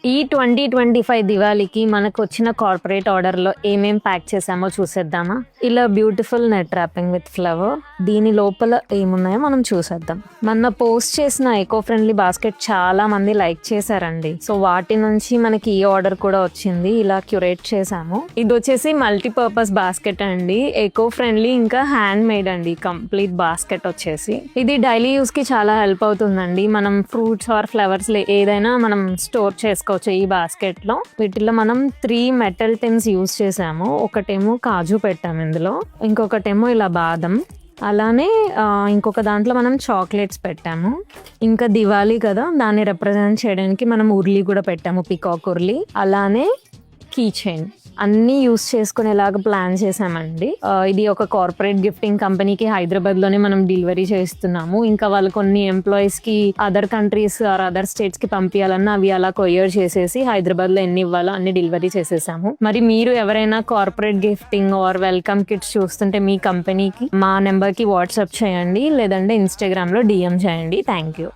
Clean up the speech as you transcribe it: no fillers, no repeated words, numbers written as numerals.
ఈ 2025 దివాళీకి మనకు వచ్చిన కార్పొరేట్ ఆర్డర్లో ఏమేం ప్యాక్ చేసామో చూసేద్దామా. ఇలా beautiful net wrapping with flower, దీని లోపల ఏమున్నాయో మనం చూసేద్దాం. మొన్న పోస్ట్ చేసిన ఎకో ఫ్రెండ్లీ బాస్కెట్ చాలా మంది లైక్ చేశారండి. సో వాటి నుంచి మనకి ఈ ఆర్డర్ కూడా వచ్చింది. ఇలా క్యూరేట్ చేసాము. ఇది వచ్చేసి మల్టీపర్పస్ బాస్కెట్ అండి, ఎకో ఫ్రెండ్లీ ఇంకా హ్యాండ్ మేడ్ అండి. కంప్లీట్ బాస్కెట్ వచ్చేసి ఇది డైలీ యూస్ కి చాలా హెల్ప్ అవుతుందండి. మనం ఫ్రూట్స్ ఆర్ ఫ్లవర్స్ ఏదైనా మనం స్టోర్ చేసుకోవచ్చు ఈ బాస్కెట్ లో. వీటిలో మనం 3 మెటల్ టిన్స్ యూజ్ చేసాము. ఒకటేమో కాజు పెట్టాము ఇందులో, ఇంకొకటేమో ఇలా బాదం, అలానే ఇంకొక దాంట్లో మనం చాక్లెట్స్ పెట్టాము. ఇంకా దివాళీ కదా, దాన్ని రిప్రజెంట్ చేయడానికి మనం ఉర్లీ కూడా పెట్టాము, పికాక్ ఉర్లీ. అలానే కీ చైన్ అన్నీ యూస్ చేసుకునేలాగా ప్లాన్ చేసామండి. ఇది ఒక కార్పొరేట్ గిఫ్టింగ్ కంపెనీకి హైదరాబాద్ లోనే మనం డెలివరీ చేస్తున్నాము. ఇంకా వాళ్ళు కొన్ని ఎంప్లాయీస్ కి other countries or other states కి పంపించాలన్నా అవి అలా కొరియర్ చేసేసి హైదరాబాద్ లో ఎన్ని ఇవ్వాలో అన్ని డెలివరీ చేసేసాము. మరి మీరు ఎవరైనా corporate gifting or welcome kits చూస్తుంటే మీ కంపెనీకి మా నెంబర్ కి వాట్సాప్ చేయండి, లేదంటే ఇన్స్టాగ్రామ్ లో DM చేయండి. Thank you.